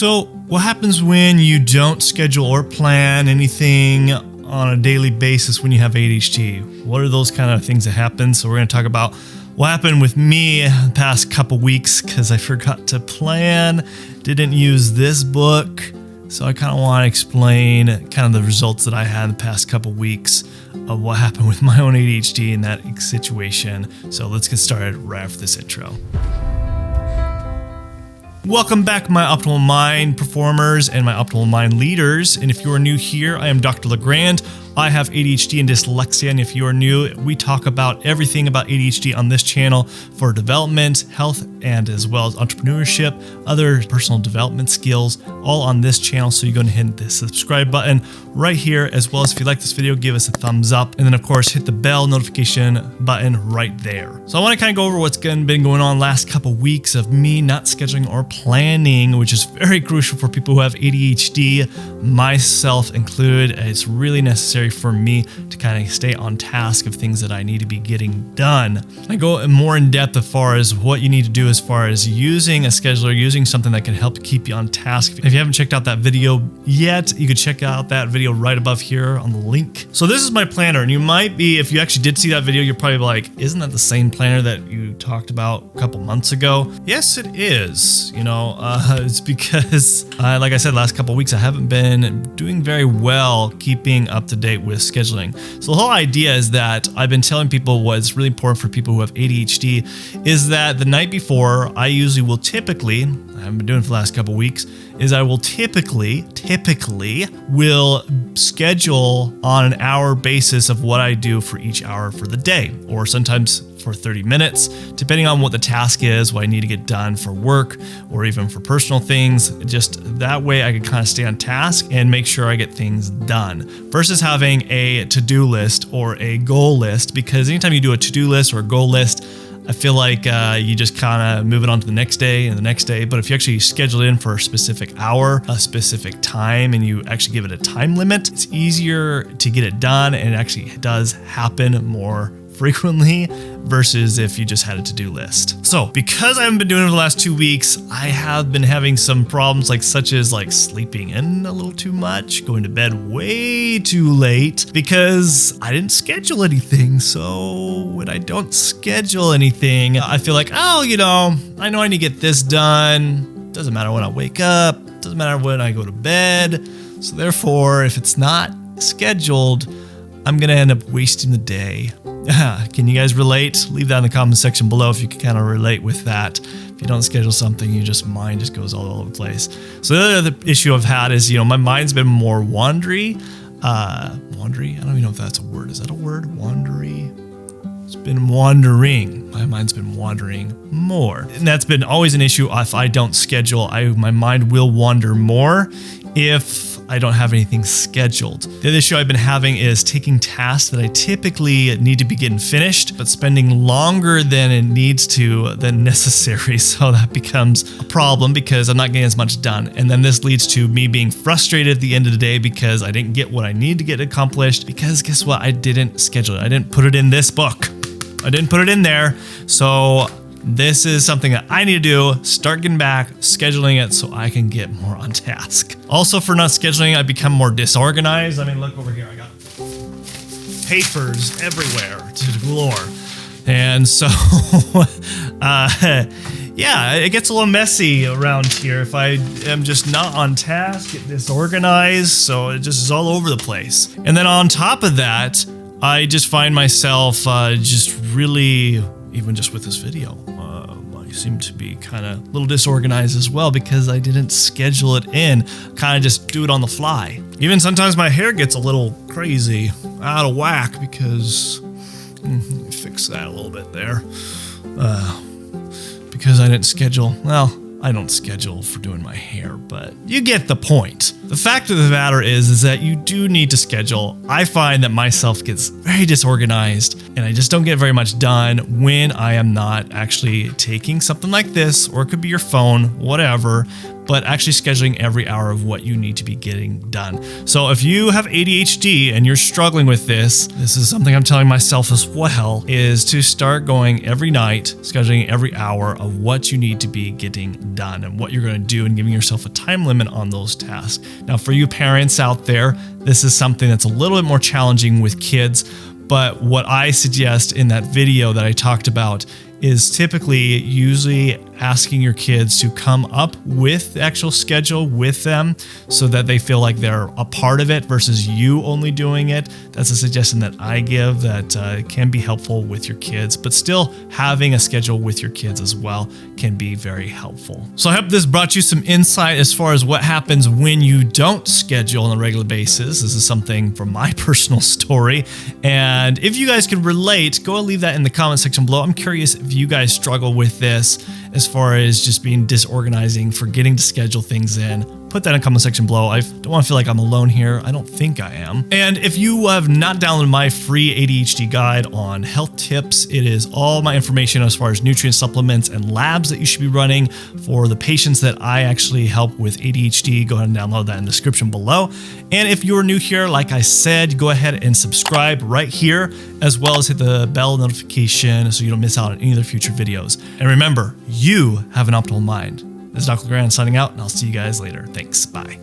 So what happens when you don't schedule or plan anything on a daily basis when you have ADHD? What are those kind of things that happen? So we're going to talk about what happened with me the past couple weeks because I forgot to plan, didn't use this book. So I kind of want to explain kind of the results that I had the past couple weeks of what happened with my own ADHD in that situation. So let's get started right after this intro. Welcome back, my Optimal Mind performers and my Optimal Mind leaders. And if you are new here, I am Dr. LeGrand. I have ADHD and dyslexia, and if you are new, we talk about everything about ADHD on this channel for development, health, and as well as entrepreneurship, other personal development skills, all on this channel. So you go ahead and hit the subscribe button right here, as well as if you like this video, give us a thumbs up, and then of course hit the bell notification button right there. So I want to kind of go over what's been going on last couple weeks of me not scheduling or planning, which is very crucial for people who have ADHD, myself included. It's really necessary for me to kind of stay on task of things that I need to be getting done. I go more in depth as far as what you need to do as far as using a scheduler, using something that can help keep you on task. If you haven't checked out that video yet, you could check out that video right above here on the link. So this is my planner, and you might be, if you actually did see that video, you're probably like, isn't that the same planner that you talked about a couple months ago? Yes, it is. It's because, like I said, last couple weeks, I haven't been doing very well keeping up to date with scheduling. So the whole idea is that I've been telling people what's really important for people who have ADHD is that the night before, I usually will typically, I haven't been doing it for the last couple weeks, is I will typically will schedule on an hour basis of what I do for each hour for the day, or sometimes for 30 minutes, depending on what the task is, what I need to get done for work or even for personal things. Just that way I can kind of stay on task and make sure I get things done versus having a to-do list or a goal list, because anytime you do a to-do list or a goal list, I feel like you just kind of move it on to the next day and the next day. But if you actually schedule it in for a specific hour, a specific time, and you actually give it a time limit, it's easier to get it done, and it actually does happen more frequently versus if you just had a to-do list. So because I haven't been doing it for the last 2 weeks, I have been having some problems such as sleeping in a little too much, going to bed way too late because I didn't schedule anything. So when I don't schedule anything, I feel like, I know I need to get this done. Doesn't matter when I wake up, doesn't matter when I go to bed. So therefore, if it's not scheduled, I'm gonna end up wasting the day. Can you guys relate? Leave that in the comment section below if you can kind of relate with that. If you don't schedule something, mind just goes all over the place. So the other issue I've had is, my mind's been more wandery. Wandery? I don't even know if that's a word. Is that a word? Wandery? It's been wandering. My mind's been wandering more. And that's been always an issue. If I don't schedule, my mind will wander more if I don't have anything scheduled. The other issue I've been having is taking tasks that I typically need to be getting finished, but spending longer than it needs to, than necessary. So that becomes a problem because I'm not getting as much done. And then this leads to me being frustrated at the end of the day because I didn't get what I need to get accomplished, because guess what? I didn't schedule it. I didn't put it in this book. I didn't put it in there. So this is something that I need to do, start getting back, scheduling it so I can get more on task. Also, for not scheduling, I become more disorganized. Look over here. I got papers everywhere to galore. And so, yeah, it gets a little messy around here if I am just not on task, get disorganized. So it just is all over the place. And then on top of that, I just find myself just really, even just with this video, I seem to be kind of a little disorganized as well because I didn't schedule it in, kind of just do it on the fly. Even sometimes my hair gets a little crazy, out of whack, because, fix that a little bit there, because I didn't schedule, I don't schedule for doing my hair, but you get the point. The fact of the matter is that you do need to schedule. I find that myself gets very disorganized and I just don't get very much done when I am not actually taking something like this, or it could be your phone, whatever, but actually scheduling every hour of what you need to be getting done. So if you have ADHD and you're struggling with this is something I'm telling myself as well, is to start going every night, scheduling every hour of what you need to be getting done and what you're going to do, and giving yourself a time limit on those tasks. Now, for you parents out there, this is something that's a little bit more challenging with kids, but what I suggest in that video that I talked about is typically usually asking your kids to come up with the actual schedule with them so that they feel like they're a part of it versus you only doing it. That's a suggestion that I give that can be helpful with your kids, but still having a schedule with your kids as well can be very helpful. So I hope this brought you some insight as far as what happens when you don't schedule on a regular basis. This is something from my personal story. And if you guys could relate, go and leave that in the comment section below. I'm curious if you guys struggle with this as far as just being disorganizing, forgetting to schedule things in. Put that in the comment section below. I don't want to feel like I'm alone here. I don't think I am. And if you have not downloaded my free ADHD guide on health tips, it is all my information as far as nutrient supplements and labs that you should be running for the patients that I actually help with ADHD. Go ahead and download that in the description below. And if you're new here, like I said, go ahead and subscribe right here, as well as hit the bell notification so you don't miss out on any of the future videos. And remember, you have an optimal mind. This is Dr. Grant signing out, and I'll see you guys later. Thanks. Bye.